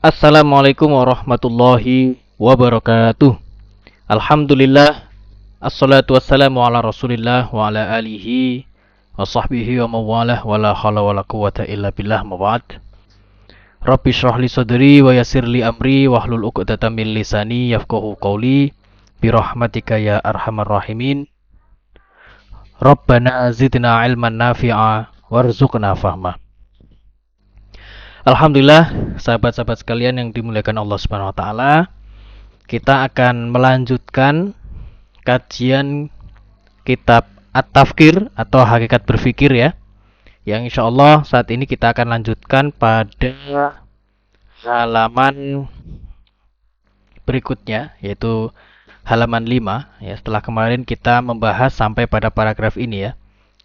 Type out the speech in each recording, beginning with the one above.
Assalamualaikum warahmatullahi wabarakatuh. Alhamdulillah. Assalatu wassalamu ala rasulillah wa ala alihi wa sahbihi wa mawalah wa la hawla wa la quwata illa billah mabad. Rabbi syrah li sadri wa yassir li amri wa hlul uqdatan min lisani yafqahu qawli birahmatika ya arhamar rahimin. Rabbana zidna ilman nafi'a warzuqna fahma. Alhamdulillah, sahabat-sahabat sekalian yang dimuliakan Allah Subhanahu wa taala, kita akan melanjutkan kajian kitab At-Tafkir atau Hakikat Berpikir ya. Yang insya Allah saat ini kita akan lanjutkan pada halaman berikutnya, yaitu halaman 5 ya. Setelah kemarin kita membahas sampai pada paragraf ini ya.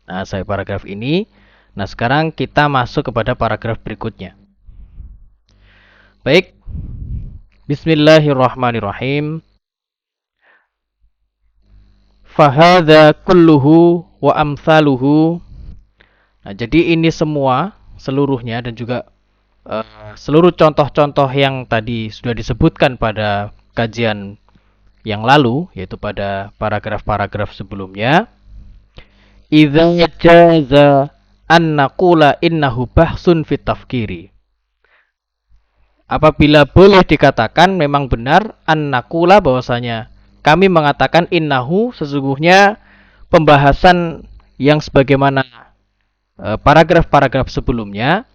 Nah, sampai paragraf ini. Nah, sekarang kita masuk kepada paragraf berikutnya. Baik. Bismillahirrahmanirrahim. Fahadha kulluhu wa amsaluhu. Nah, jadi ini semua seluruhnya dan juga seluruh contoh-contoh yang tadi sudah disebutkan pada kajian yang lalu, yaitu pada paragraf-paragraf sebelumnya. Idza jaza an naqula innahu bahsun fit tafkiri. Apabila boleh dikatakan memang benar an-naqula bahwasanya kami mengatakan innahu sesungguhnya pembahasan yang sebagaimana paragraf-paragraf sebelumnya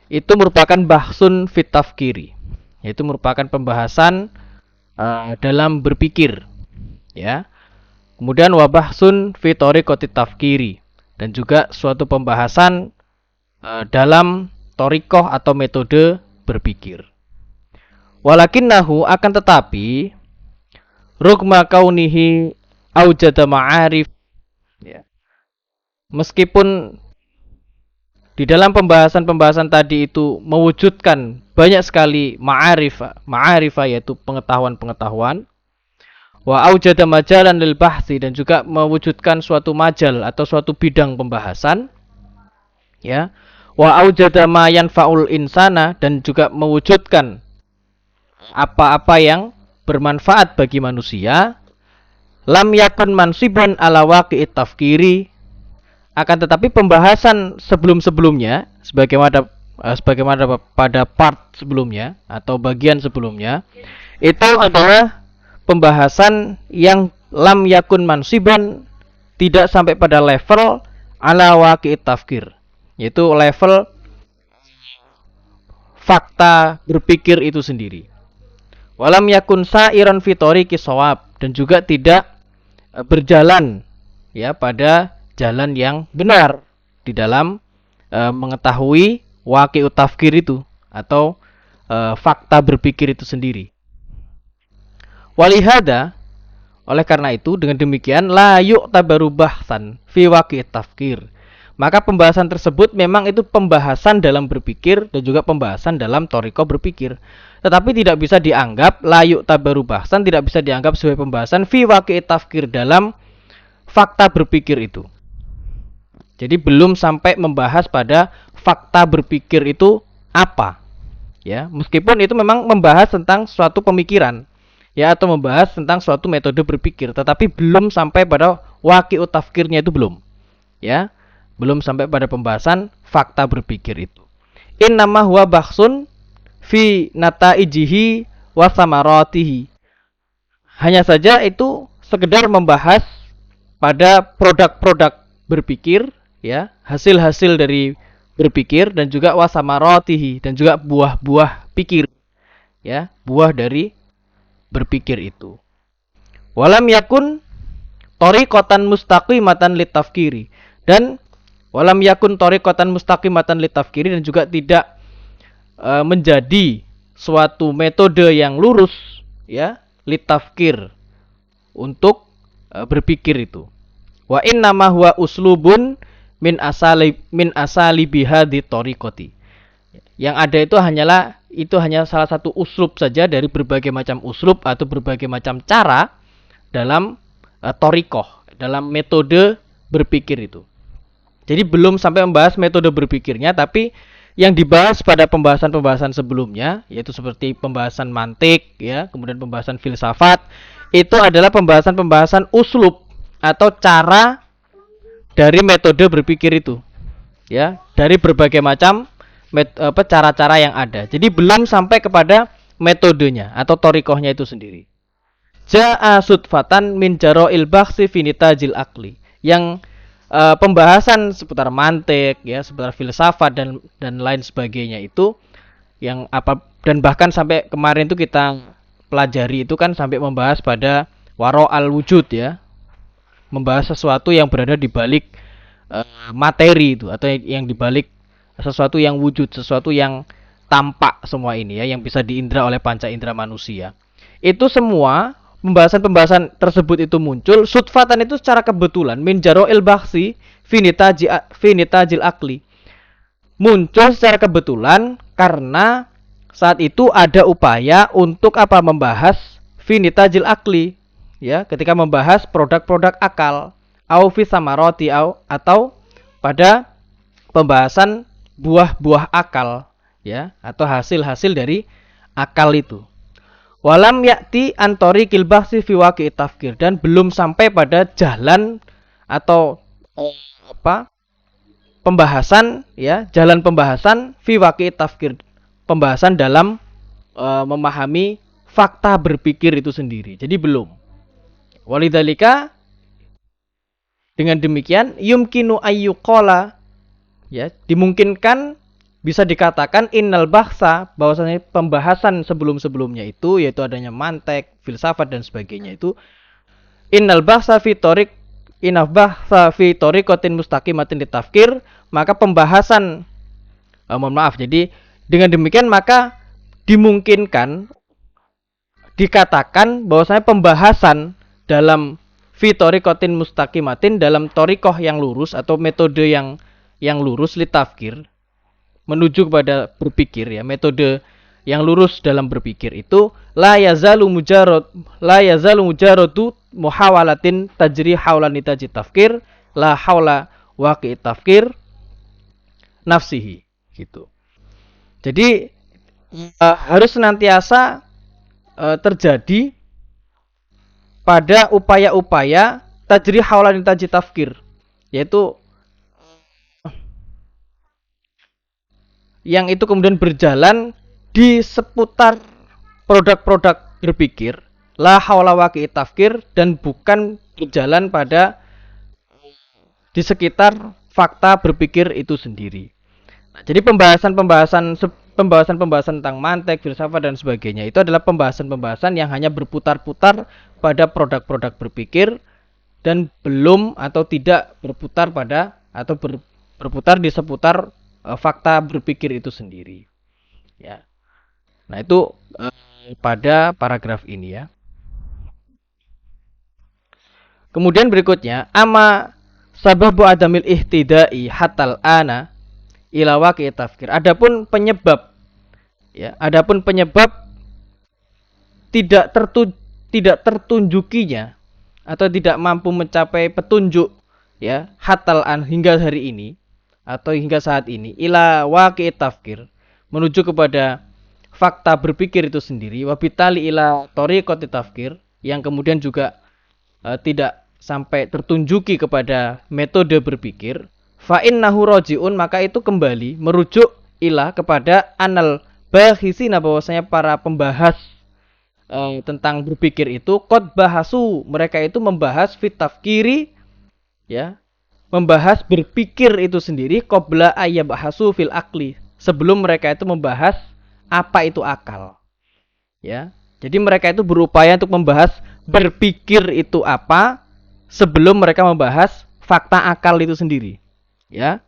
itu merupakan bahsun fit tafkiri, yaitu merupakan pembahasan dalam berpikir ya. Kemudian wa bahsun fi thariqati tafkiri, dan juga suatu pembahasan dalam thariqah atau metode berpikir. Walakinnahu akan tetapi rugma kaunihi aujada ma'arif ya. Meskipun di dalam pembahasan-pembahasan tadi itu mewujudkan banyak sekali ma'arifah yaitu pengetahuan-pengetahuan, wa aujada majalan lil bahsi, dan juga mewujudkan suatu majal atau suatu bidang pembahasan ya. Wa aujada ma yanfa'ul insana, dan juga mewujudkan apa-apa yang bermanfaat bagi manusia. Lam yakun mansiban ala waqi'it tafkiri, akan tetapi pembahasan sebelum-sebelumnya sebagaimana pada part sebelumnya atau bagian sebelumnya itu adalah pembahasan yang lam yakun mansiban, tidak sampai pada level ala waqi'it tafkir, yaitu level fakta berpikir itu sendiri. Walam yakun sa'iran fi thariqi shawab, dan juga tidak berjalan ya pada jalan yang benar di dalam mengetahui waqi'ut tafkir itu atau fakta berpikir itu sendiri. Walihada, oleh karena itu dengan demikian la yu'tabaru bahsan fi waqi'it tafkir, maka pembahasan tersebut memang itu pembahasan dalam berpikir dan juga pembahasan dalam thariqah berpikir, tetapi tidak bisa dianggap la yu'tabaru bahsan, tidak bisa dianggap sebagai pembahasan fi waqi'it tafkir dalam fakta berpikir itu. Jadi belum sampai membahas pada fakta berpikir itu apa ya, meskipun itu memang membahas tentang suatu pemikiran ya, atau membahas tentang suatu metode berpikir, tetapi belum sampai pada waqi'ut tafkirnya, itu belum ya, belum sampai pada pembahasan fakta berpikir itu. Innama huwa bahsun fi nataijihi wa samaratihi, hanya saja itu sekedar membahas pada produk-produk berpikir ya, hasil-hasil dari berpikir, dan juga wasamaratihi, dan juga buah-buah pikir ya, buah dari berpikir itu. Walam yakun thariqatan mustaqimatan litafkiri, dan walam yakun thariqatan mustaqimatan litafkiri, dan juga tidak menjadi suatu metode yang lurus ya, litafkir, untuk berpikir itu. Wa innama huwa uslubun min asali bihadhi thariqati, yang ada itu hanya salah satu uslub saja dari berbagai macam uslub atau berbagai macam cara dalam thariqah, dalam metode berpikir itu. Jadi belum sampai membahas metode berpikirnya, tapi yang dibahas pada pembahasan-pembahasan sebelumnya, yaitu seperti pembahasan mantik, ya, kemudian pembahasan filsafat, itu adalah pembahasan-pembahasan uslub atau cara dari metode berpikir itu, ya, dari berbagai macam cara-cara yang ada. Jadi belum sampai kepada metodenya atau torikohnya itu sendiri. Ja'a sudfatan min jaro'il bakhsi finita jil akli, yang pembahasan seputar mantik, ya, seputar filsafat dan lain sebagainya itu yang apa, dan bahkan sampai kemarin itu kita pelajari itu kan sampai membahas pada waro al wujud, ya, membahas sesuatu yang berada di balik materi itu, atau yang di balik sesuatu yang wujud, sesuatu yang tampak semua ini, ya, yang bisa diindra oleh panca indera manusia. Itu semua pembahasan-pembahasan tersebut itu muncul sudfatan itu secara kebetulan min jaro'il bakhsi finita jil akli, muncul secara kebetulan karena saat itu ada upaya untuk apa, membahas finita jil akli, ya, ketika membahas produk-produk akal, au fi samaroti atau pada pembahasan buah-buah akal, ya, atau hasil-hasil dari akal itu. Walam yakti antori kilbahsi fi waqi tafkir, dan belum sampai pada jalan atau pembahasan, ya, jalan pembahasan fi waqi tafkir, pembahasan dalam memahami fakta berpikir itu sendiri. Jadi belum. Walidzalika, dengan demikian yumkinu ayyuqala, ya, dimungkinkan bisa dikatakan innal bahsa, bahwasanya pembahasan sebelum-sebelumnya itu, yaitu adanya mantek, filsafat dan sebagainya itu, innal bahsa fi tariqatin mustaqimatin ditafkir, maka pembahasan jadi dengan demikian maka dimungkinkan dikatakan bahwasanya pembahasan dalam fi tariqatin mustaqimatin, dalam torikoh yang lurus atau metode yang lurus litafkir, menuju kepada berpikir, ya, metode yang lurus dalam berpikir itu la yazalu mujarradu muhawalatin tajri haulan nitaji tafkir la haula waqi tafkir nafsihi, gitu. Jadi harus senantiasa terjadi pada upaya-upaya tajri haulan nitaji tafkir, yaitu yang itu kemudian berjalan di seputar produk-produk berpikir, la haula waqi tafkir, dan bukan berjalan pada di sekitar fakta berpikir itu sendiri. Nah, jadi pembahasan tentang mantek, filsafat dan sebagainya itu adalah pembahasan-pembahasan yang hanya berputar-putar pada produk-produk berpikir dan belum atau tidak berputar pada atau berputar di seputar fakta berpikir itu sendiri, ya. Nah, itu pada paragraf ini, ya. Kemudian berikutnya, ama sababu adamil ihtidai hatal ana ila waqi tafkir. Adapun penyebab, ya, adapun penyebab tidak tertunjukinya atau tidak mampu mencapai petunjuk, ya, hatal an hingga hari ini atau hingga saat ini, ila waqi tafkir, menuju kepada fakta berpikir itu sendiri, wabitali ila tariqati tafkir, yang kemudian juga tidak sampai tertunjuki kepada metode berpikir, fa innahu rajiun, maka itu kembali merujuk ila kepada anal bahisina, bahwasanya para pembahas tentang berpikir itu qad bahasu, mereka itu membahas fit tafkiri, ya, membahas berpikir itu sendiri qabla ayyabahasu fil akli, sebelum mereka itu membahas apa itu akal, ya. Jadi mereka itu berupaya untuk membahas berpikir itu apa sebelum mereka membahas fakta akal itu sendiri, ya.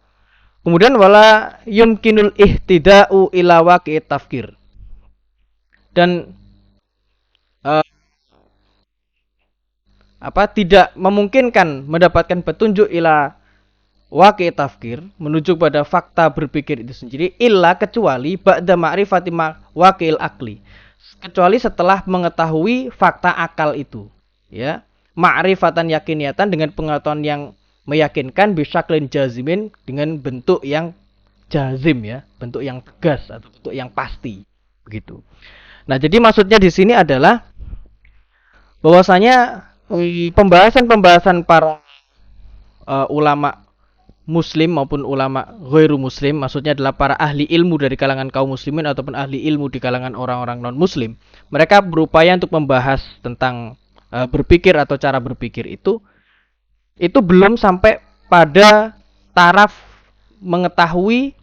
Kemudian wala yumkinul ihtida'u ila waqi tafkir, dan tidak memungkinkan mendapatkan petunjuk ila waqi tafkir, menuju pada fakta berpikir itu sendiri, illa, kecuali ba'da ma'rifati waqil akli, kecuali setelah mengetahui fakta akal itu, ya, ma'rifatan yakiniyatan, dengan pengetahuan yang meyakinkan, bisyaklin jazimin, dengan bentuk yang jazim ya, bentuk yang tegas atau bentuk yang pasti begitu. Nah, jadi maksudnya di sini adalah bahwasanya pembahasan-pembahasan para ulama muslim maupun ulama ghairu muslim, maksudnya adalah para ahli ilmu dari kalangan kaum muslimin ataupun ahli ilmu di kalangan orang-orang non muslim, mereka berupaya untuk membahas tentang berpikir atau cara berpikir itu belum sampai pada taraf mengetahui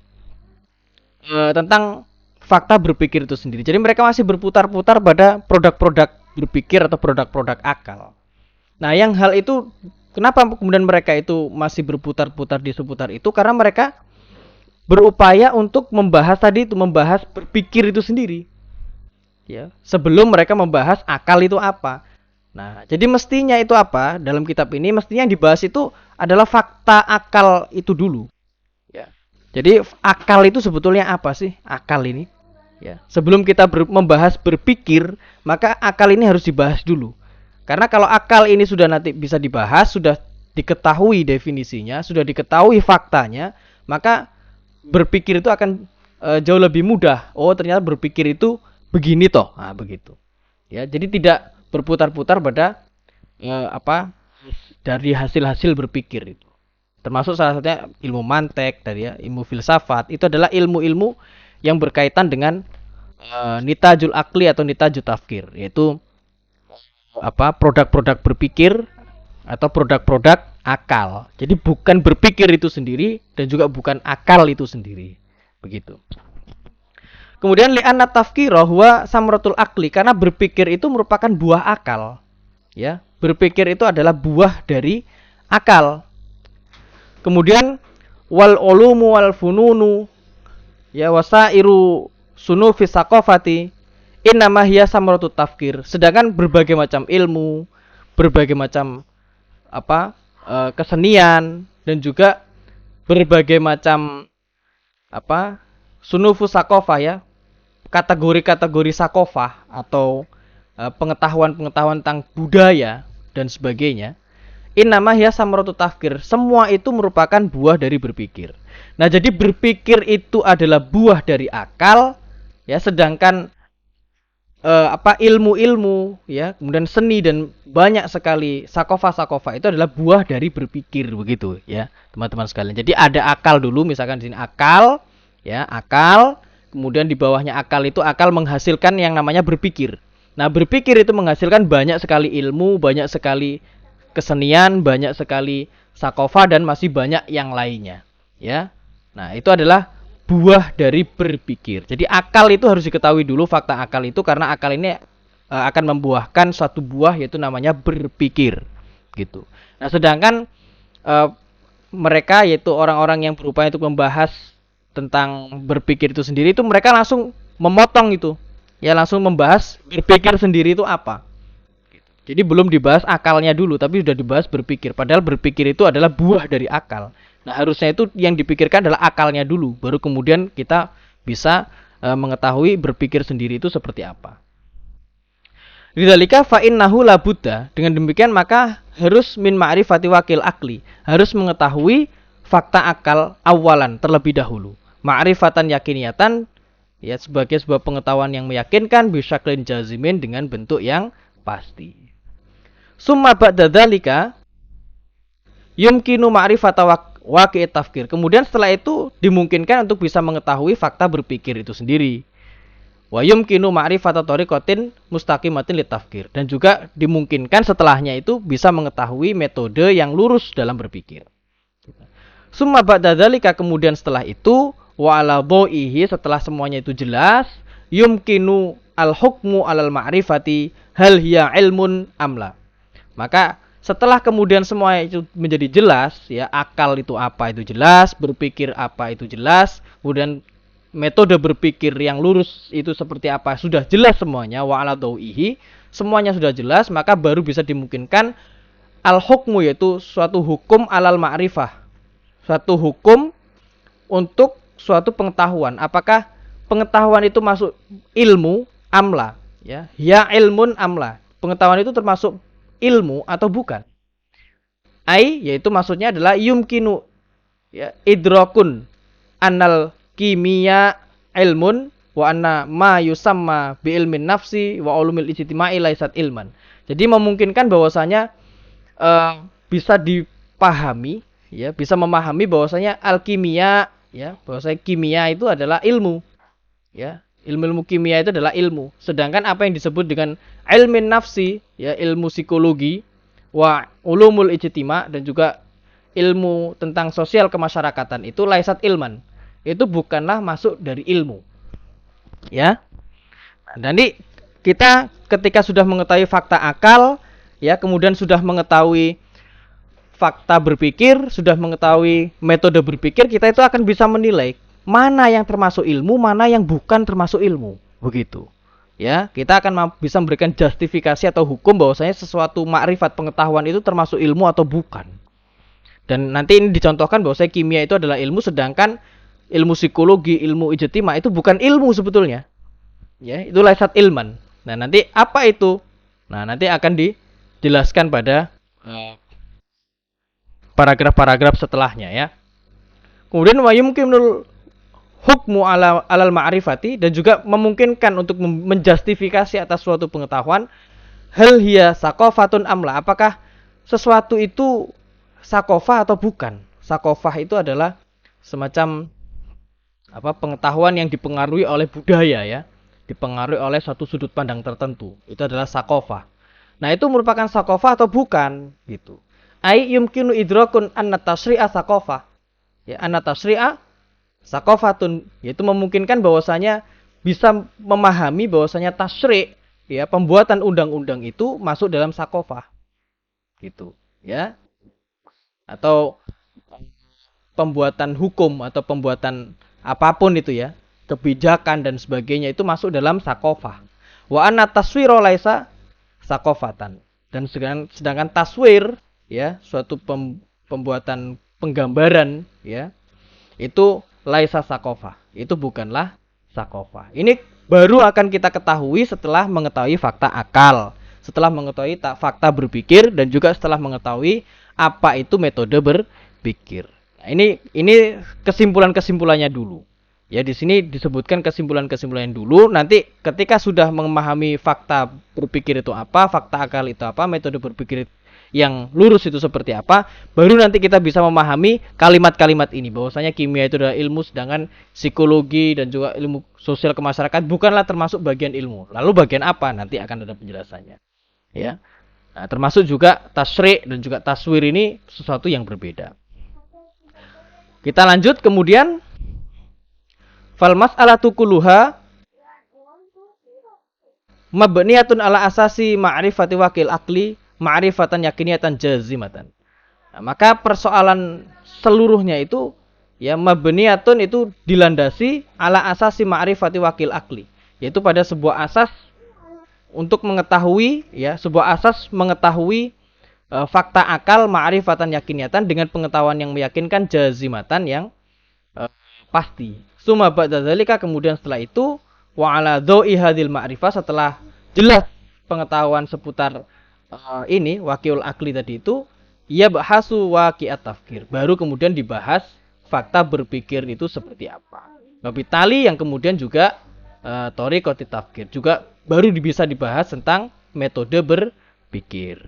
tentang fakta berpikir itu sendiri. Jadi mereka masih berputar-putar pada produk-produk berpikir atau produk-produk akal. Nah, yang hal itu kenapa kemudian mereka itu masih berputar-putar di seputar itu? Karena mereka berupaya untuk membahas tadi itu, membahas berpikir itu sendiri. Ya, sebelum mereka membahas akal itu apa. Nah, jadi mestinya itu apa? Dalam kitab ini mestinya yang dibahas itu adalah fakta akal itu dulu. Ya. Jadi akal itu sebetulnya apa sih? Akal ini. Ya, sebelum kita membahas berpikir, maka akal ini harus dibahas dulu. Karena kalau akal ini sudah nanti bisa dibahas, sudah diketahui definisinya, sudah diketahui faktanya, maka berpikir itu akan jauh lebih mudah. Oh, ternyata berpikir itu begini toh. Nah, begitu. Ya, jadi tidak berputar-putar pada dari hasil-hasil berpikir itu. Termasuk salah satunya ilmu mantek dari ya, ilmu filsafat. Itu adalah ilmu-ilmu yang berkaitan dengan nitajul akli atau nitajul tafkir, yaitu produk-produk berpikir atau produk-produk akal. Jadi bukan berpikir itu sendiri dan juga bukan akal itu sendiri. Begitu. Kemudian li'anna tafkira huwa samratul akli, karena berpikir itu merupakan buah akal. Ya, berpikir itu adalah buah dari akal. Kemudian wal ulumu wal fununu ya wasairu sunufis saqafati innama hiya samratut tafkir. Sedangkan berbagai macam ilmu, berbagai macam kesenian dan juga berbagai macam sunufus saqafah ya, kategori-kategori saqafah atau pengetahuan-pengetahuan tentang budaya dan sebagainya. Innama hiya samratut tafkir. Semua itu merupakan buah dari berpikir. Nah, jadi berpikir itu adalah buah dari akal ya, sedangkan ilmu-ilmu ya, kemudian seni dan banyak sekali sakofa itu adalah buah dari berpikir, begitu ya, teman-teman sekalian. Jadi ada akal dulu, misalkan di sini akal ya, akal, kemudian di bawahnya akal itu akal menghasilkan yang namanya berpikir. Nah, berpikir itu menghasilkan banyak sekali ilmu, banyak sekali kesenian, banyak sekali sakofa dan masih banyak yang lainnya ya. Nah, itu adalah buah dari berpikir. Jadi akal itu harus diketahui dulu, fakta akal itu, karena akal ini akan membuahkan suatu buah, yaitu namanya berpikir gitu. Nah, sedangkan mereka, yaitu orang-orang yang berupaya untuk membahas tentang berpikir itu sendiri, itu mereka langsung memotong itu ya, langsung membahas berpikir sendiri itu apa. Jadi belum dibahas akalnya dulu, tapi sudah dibahas berpikir. Padahal berpikir itu adalah buah dari akal. Nah, harusnya itu yang dipikirkan adalah akalnya dulu, baru kemudian kita bisa mengetahui berpikir sendiri itu seperti apa. Lidzalika fa innahu la budda. Dengan demikian maka harus min ma'rifati wakil akli, harus mengetahui fakta akal awalan terlebih dahulu. Ma'rifatan yakiniyatan ya, sebagai sebuah pengetahuan yang meyakinkan, bisyaklin jazimin, dengan bentuk yang pasti. Summa ba'da dzalika yumkinu ma'rifata waqi' tafkir. Kemudian setelah itu dimungkinkan untuk bisa mengetahui fakta berpikir itu sendiri. Wa yumkinu ma'rifata tariqatin mustaqimatin litafkir, dan juga dimungkinkan setelahnya itu bisa mengetahui metode yang lurus dalam berpikir. Summa ba'da dzalika, kemudian setelah itu wa ala dha'ihi, setelah semuanya itu jelas, yumkinu al hukmu alal ma'rifati hal hiya ilmun amla. Maka setelah kemudian semua itu menjadi jelas ya, akal itu apa itu jelas, berpikir apa itu jelas, kemudian metode berpikir yang lurus itu seperti apa sudah jelas semuanya, wa ala dha'ihi, semuanya sudah jelas, maka baru bisa dimungkinkan al hukmu, yaitu suatu hukum alal ma'rifah, suatu hukum untuk suatu pengetahuan. Apakah pengetahuan itu masuk ilmu amla ya, ya ilmun amla, pengetahuan itu termasuk ilmu atau bukan. Ai, yaitu maksudnya adalah yumkinu ya, idrakun annal kimia ilmun wa anna ma yusamma bi ilmin nafsi wa ulumil ijtima'i laisat ilman. Jadi memungkinkan bahwasanya bisa dipahami, ya, bisa memahami bahwasanya alkimia, ya, bahwasanya kimia itu adalah ilmu, ya. Ilmu kimia itu adalah ilmu. Sedangkan apa yang disebut dengan ilmin nafsi, ya, ilmu psikologi, wa ulumul ijtima, dan juga ilmu tentang sosial kemasyarakatan itu laisat ilman. Itu bukanlah masuk dari ilmu. Ya. Nah, nanti kita ketika sudah mengetahui fakta akal, ya, kemudian sudah mengetahui fakta berpikir, sudah mengetahui metode berpikir, kita itu akan bisa menilai mana yang termasuk ilmu, mana yang bukan termasuk ilmu. Begitu. Ya, kita akan bisa memberikan justifikasi atau hukum bahwasanya sesuatu makrifat pengetahuan itu termasuk ilmu atau bukan. Dan nanti ini dicontohkan bahwasanya kimia itu adalah ilmu, sedangkan ilmu psikologi, ilmu ijtima itu bukan ilmu sebetulnya. Ya, itu laisat ilman. Nah, nanti apa itu? Nah, nanti akan dijelaskan pada paragraf-paragraf setelahnya, ya. Kemudian wa yumkinul hukmu alal ma'rifati, dan juga memungkinkan untuk menjustifikasi atas suatu pengetahuan, hal hiya saqafatun amla, apakah sesuatu itu sakofah atau bukan. Sakofah itu adalah semacam pengetahuan yang dipengaruhi oleh budaya, ya, dipengaruhi oleh suatu sudut pandang tertentu. Itu adalah sakofah. Nah, itu merupakan sakofah atau bukan, gitu. Ai yumkinu idrakun anna tasri'a sakofah. Ya, anna tasri'a sakofatun, yaitu memungkinkan bahwasanya bisa memahami bahwasanya tasyri', ya, pembuatan undang-undang itu masuk dalam sakofah, gitu, ya, atau pembuatan hukum atau pembuatan apapun itu, ya, kebijakan dan sebagainya itu masuk dalam sakofah. Wa anna taswira laisa sakofatan, dan sedangkan taswir, ya, suatu pembuatan penggambaran, ya, itu laisa sakofah, itu bukanlah sakofah. Ini baru akan kita ketahui setelah mengetahui fakta akal, setelah mengetahui fakta berpikir, dan juga setelah mengetahui apa itu metode berpikir. Nah, ini kesimpulan-kesimpulannya dulu. Ya, di sini disebutkan kesimpulan-kesimpulannya dulu. Nanti ketika sudah memahami fakta berpikir itu apa, fakta akal itu apa, metode berpikir yang lurus itu seperti apa, baru nanti kita bisa memahami kalimat-kalimat ini bahwasanya kimia itu adalah ilmu, sedangkan psikologi dan juga ilmu sosial kemasyarakatan bukanlah termasuk bagian ilmu. Lalu bagian apa? Nanti akan ada penjelasannya, ya. Nah, termasuk juga tasyri' dan juga taswir, ini sesuatu yang berbeda. Kita lanjut kemudian, fal mas'alatu kulluha mabniyatun ala asasi ma'rifati wakil akli ma'rifatan yakiniyatan jazimatan. Nah, maka persoalan seluruhnya itu, ya, mabniyatun itu dilandasi ala asasi ma'rifati wakil akli, yaitu pada sebuah asas untuk mengetahui, ya, sebuah asas mengetahui fakta akal ma'rifatan yakiniyatan dengan pengetahuan yang meyakinkan jazimatan yang pasti. Summa ba'da dzalika, kemudian setelah itu, wa ala dha'i hadil ma'rifah, setelah jelas pengetahuan seputar ini waqiul akli tadi itu, ya bahasu waqi'at tafkir, baru kemudian dibahas fakta berpikir itu seperti apa. Babitali yang kemudian juga thariqat tafkir, juga baru bisa dibahas tentang metode berpikir.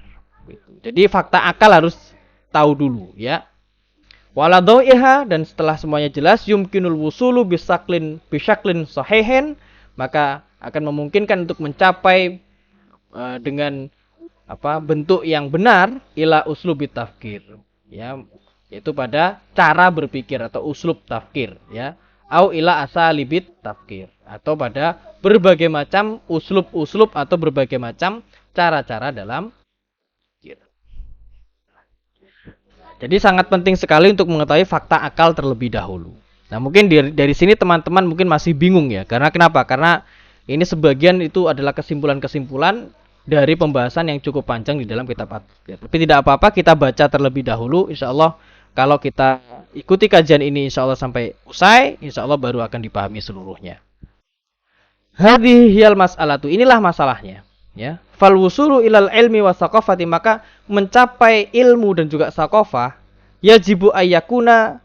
Jadi fakta akal harus tahu dulu, ya. Wala dha'iha, dan setelah semuanya jelas, yumkinul wusulu bisaklin sahihin, maka akan memungkinkan untuk mencapai dengan bentuk yang benar ila uslubit tafkir, ya, yaitu pada cara berpikir atau uslub tafkir, ya, au ila asalibit tafkir, atau pada berbagai macam uslub atau berbagai macam cara-cara dalam tafkir. Jadi sangat penting sekali untuk mengetahui fakta akal terlebih dahulu. Nah, mungkin dari sini teman-teman mungkin masih bingung, ya, karena kenapa? Karena ini sebagian itu adalah kesimpulan-kesimpulan dari pembahasan yang cukup panjang di dalam kitab At-Tafkir. Tapi tidak apa-apa, kita baca terlebih dahulu. Insya Allah kalau kita ikuti kajian ini, insya Allah sampai usai, insya Allah baru akan dipahami seluruhnya. Hadhiyal mas'alatu, inilah masalahnya, ya. Fal wusulu ilal ilmi wa saqafati, maka mencapai ilmu dan juga saqafah, yajibu ayyakuna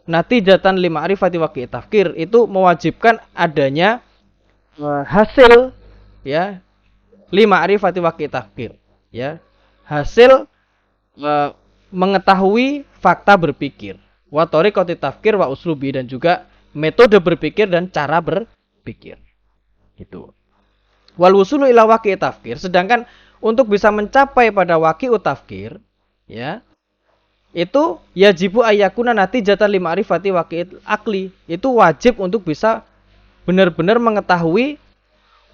natijatan li ma'rifati waqi' tafkir, itu mewajibkan adanya hasil, ya, li ma'rifati waqi' tafkir, ya, hasil mengetahui fakta berpikir, wa thariqati tafkir wa uslubi, dan juga metode berpikir dan cara berpikir. Gitu. Wal wusulu ila waqi' tafkir, sedangkan untuk bisa mencapai pada waqi'ut tafkir, ya, itu yajibu ayyakuna natijatan li ma'rifati waqi'il akli. Itu wajib untuk bisa benar-benar mengetahui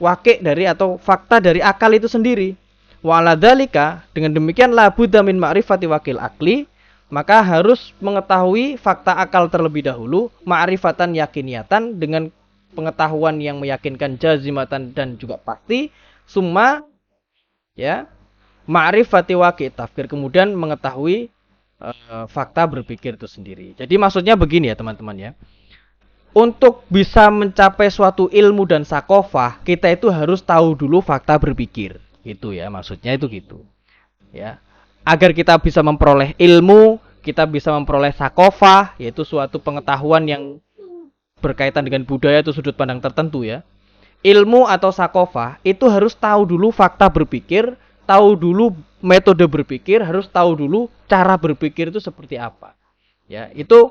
waqi' dari atau fakta dari akal itu sendiri. Wa ala dzalika, dengan demikian la budda min ma'rifati waqil akli, maka harus mengetahui fakta akal terlebih dahulu, ma'rifatan yakiniyatan, dengan pengetahuan yang meyakinkan, jazimatan dan juga pasti, summa, ya, ma'rifati waqi' tafkir, kemudian mengetahui fakta berpikir itu sendiri. Jadi maksudnya begini ya teman-teman ya. Untuk bisa mencapai suatu ilmu dan sakofah, kita itu harus tahu dulu fakta berpikir. Gitu ya, maksudnya itu gitu. Ya. Agar kita bisa memperoleh ilmu, kita bisa memperoleh sakofah, yaitu suatu pengetahuan yang berkaitan dengan budaya atau sudut pandang tertentu ya. Ilmu atau sakofah itu harus tahu dulu fakta berpikir, tahu dulu metode berpikir, harus tahu dulu cara berpikir itu seperti apa. Ya, itu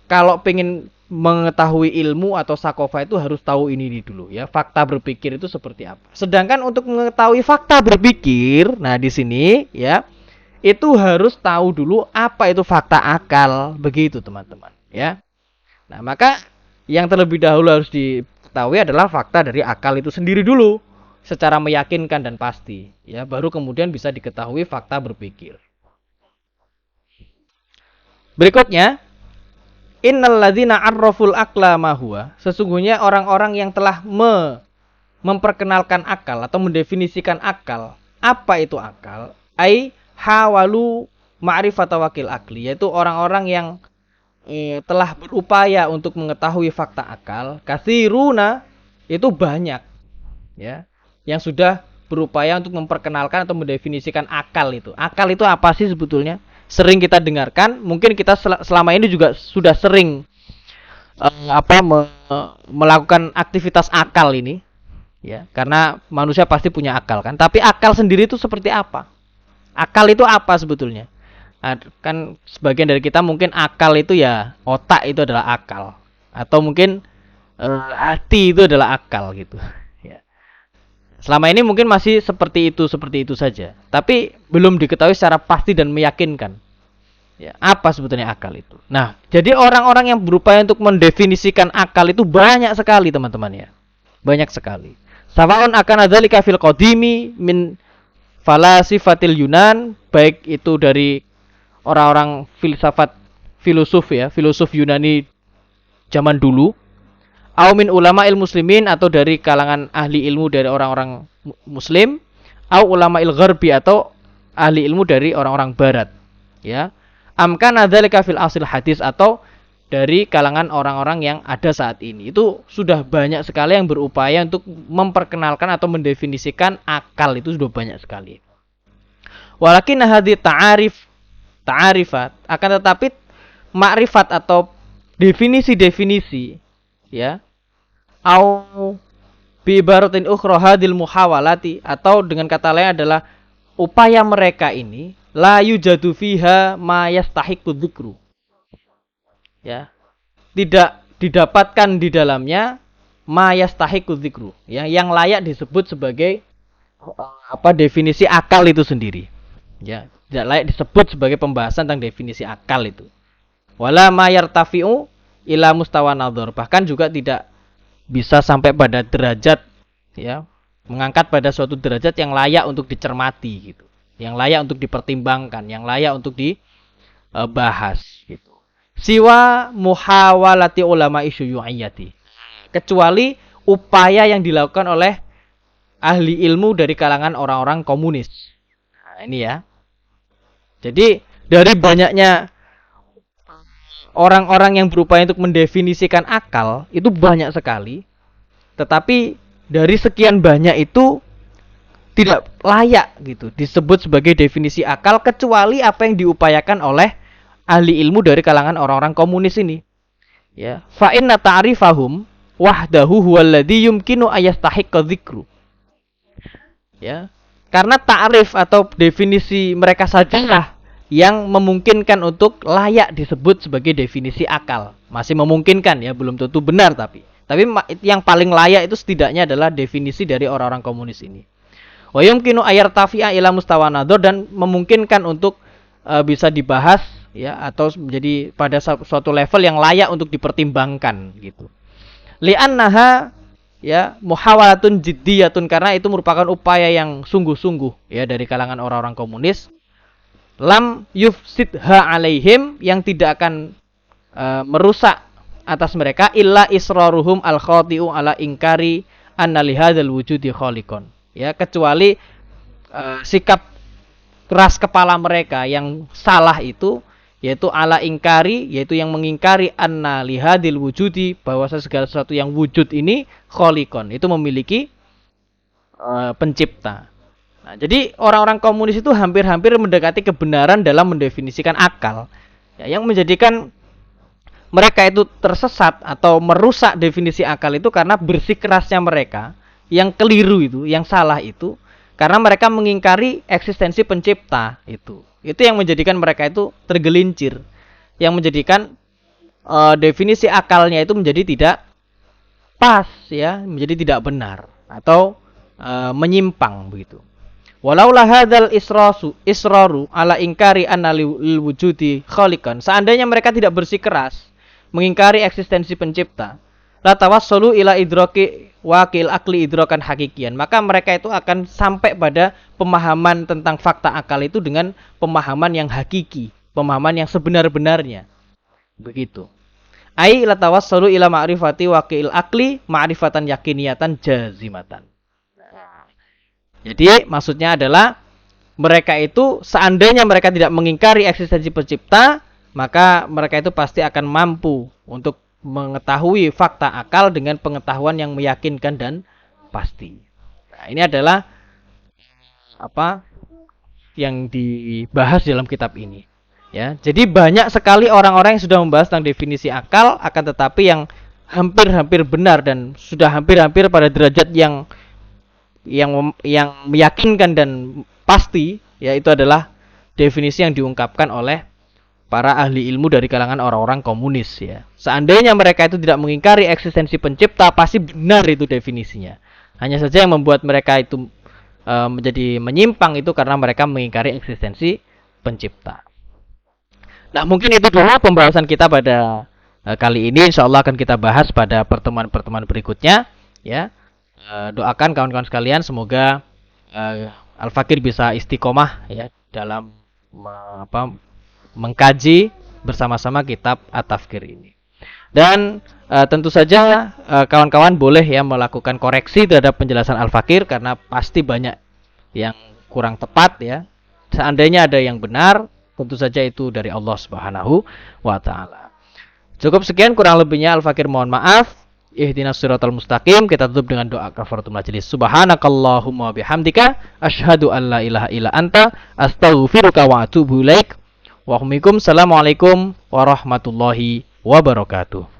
kalau pengen mengetahui ilmu atau sakofah itu harus tahu ini dulu ya, fakta berpikir itu seperti apa. Sedangkan untuk mengetahui fakta berpikir, nah di sini ya, itu harus tahu dulu apa itu fakta akal, begitu teman-teman ya. Nah, maka yang terlebih dahulu harus diketahui adalah fakta dari akal itu sendiri dulu secara meyakinkan dan pasti ya, baru kemudian bisa diketahui fakta berpikir. Berikutnya, innal ladzina arraful aqla ma huwa, sesungguhnya orang-orang yang telah memperkenalkan akal atau mendefinisikan akal. Apa itu akal? Ai hawalu ma'rifata waqil akli, yaitu orang-orang yang telah berupaya untuk mengetahui fakta akal. Katsiruna, itu banyak ya, yang sudah berupaya untuk memperkenalkan atau mendefinisikan akal itu. Akal itu apa sih sebetulnya? Sering kita dengarkan, mungkin kita selama ini juga sudah sering melakukan aktivitas akal ini ya, karena manusia pasti punya akal kan. Tapi akal sendiri itu seperti apa? Akal itu apa sebetulnya? Nah, kan sebagian dari kita mungkin akal itu ya otak itu adalah akal, atau mungkin hati itu adalah akal gitu ya. Selama ini mungkin masih seperti itu saja, tapi belum diketahui secara pasti dan meyakinkan ya, apa sebetulnya akal itu. Nah, jadi orang-orang yang berupaya untuk mendefinisikan akal itu banyak sekali teman-teman ya, banyak sekali. Sawaun akan adzalika fil qadimi min falasifatil Yunan, baik itu dari orang-orang filosof ya, filosof Yunani zaman dulu, au min ulama muslimin, atau dari kalangan ahli ilmu dari orang-orang muslim, au ulama gharbi, atau ahli ilmu dari orang-orang barat ya. Amkana dzalika fil asil hadis, atau dari kalangan orang-orang yang ada saat ini. Itu sudah banyak sekali yang berupaya untuk memperkenalkan atau mendefinisikan akal, itu sudah banyak sekali. Walakin hadhi ta'arifat, akan tetapi makrifat atau definisi-definisi ya, au bi ibaratin ukhra hadil muhawalati, atau dengan kata lain adalah upaya mereka ini la yujadu fiha ma yastahiqu dzikru ya, tidak didapatkan di dalamnya ma yastahiqu dzikru ya, yang layak disebut sebagai definisi akal itu sendiri ya, tidak layak disebut sebagai pembahasan tentang definisi akal itu. Wala ma yartafi'u ila mustawa nadhar, bahkan juga tidak bisa sampai pada derajat ya, mengangkat pada suatu derajat yang layak untuk dicermati gitu, yang layak untuk dipertimbangkan, yang layak untuk dibahas gitu. Siwa muhawalati ulama isyu'iyati, kecuali upaya yang dilakukan oleh ahli ilmu dari kalangan orang-orang komunis. Nah, ini ya. Jadi dari banyaknya orang-orang yang berupaya untuk mendefinisikan akal itu banyak sekali, tetapi dari sekian banyak itu tidak layak gitu disebut sebagai definisi akal, kecuali apa yang diupayakan oleh ahli ilmu dari kalangan orang-orang komunis ini. Ya, fa inna ta'rifahum wahdahu huwallazi yumkinu ayastahiqqa dzikru. Ya. Karena ta'rif atau definisi mereka sajalah yang memungkinkan untuk layak disebut sebagai definisi akal. Masih memungkinkan ya, belum tentu benar tapi yang paling layak itu setidaknya adalah definisi dari orang-orang komunis ini. Wa yumkinu ayartafi'a ila mustawa nadhar, dan memungkinkan untuk bisa dibahas ya, atau menjadi pada suatu level yang layak untuk dipertimbangkan gitu. Li'annaha ya muhawalatun jiddiyatun, karena itu merupakan upaya yang sungguh-sungguh ya dari kalangan orang-orang komunis. Lam yufsidha alaihim, yang tidak akan merusak atas mereka, illa israruhum al khati'u ala ingkari anna lihadzal wujudi khaliqan. Ya, kecuali sikap keras kepala mereka yang salah itu, yaitu ala ingkari, yaitu yang mengingkari anna lihadil wujudi, bahwa segala sesuatu yang wujud ini kholikon, itu memiliki pencipta. Nah, jadi orang-orang komunis itu hampir-hampir mendekati kebenaran dalam mendefinisikan akal, ya, yang menjadikan mereka itu tersesat atau merusak definisi akal itu karena bersikerasnya mereka yang keliru itu, yang salah itu, karena mereka mengingkari eksistensi pencipta itu. Itu yang menjadikan mereka itu tergelincir, yang menjadikan definisi akalnya itu menjadi tidak pas ya, menjadi tidak benar atau menyimpang begitu. Walaula hadzal israru ala ingkari anna lil wujudi khaliqan, seandainya mereka tidak bersikeras mengingkari eksistensi pencipta, la tawassalu ila idraki wakil akli idrakan hakikian, maka mereka itu akan sampai pada pemahaman tentang fakta akal itu dengan pemahaman yang hakiki, pemahaman yang sebenar-benarnya. Begitu. Ai la tawassalu ila ma'rifati wakil akli ma'rifatan yakiniyatan jazimatan. Jadi maksudnya adalah mereka itu seandainya mereka tidak mengingkari eksistensi pencipta, maka mereka itu pasti akan mampu untuk mengetahui fakta akal dengan pengetahuan yang meyakinkan dan pasti. Nah, ini adalah apa yang dibahas dalam kitab ini. Ya, jadi banyak sekali orang-orang yang sudah membahas tentang definisi akal, akan tetapi yang hampir-hampir benar dan sudah hampir-hampir pada derajat yang meyakinkan dan pasti, yaitu adalah definisi yang diungkapkan oleh para ahli ilmu dari kalangan orang-orang komunis ya. Seandainya mereka itu tidak mengingkari eksistensi pencipta, pasti benar itu definisinya. Hanya saja yang membuat mereka itu menjadi menyimpang itu karena mereka mengingkari eksistensi pencipta. Nah, mungkin itu dulu pembahasan kita pada kali ini. Insyaallah akan kita bahas pada pertemuan-pertemuan berikutnya ya. Doakan kawan-kawan sekalian semoga Al-Fakir bisa istiqomah ya dalam mengkaji bersama-sama kitab At-Tafkir ini. Dan tentu saja kawan-kawan boleh ya melakukan koreksi terhadap penjelasan Al-Fakir, karena pasti banyak yang kurang tepat ya. Seandainya ada yang benar, tentu saja itu dari Allah Subhanahu wa taala. Cukup sekian, kurang lebihnya Al-Fakir mohon maaf. Ihdinas siratal mustaqim. Kita tutup dengan doa kafaratul majelis. Subhanakallahumma bihamdika asyhadu an la ilaha illa anta astaghfiruka wa atubu ilaik. Assalamualaikum warahmatullahi wabarakatuh.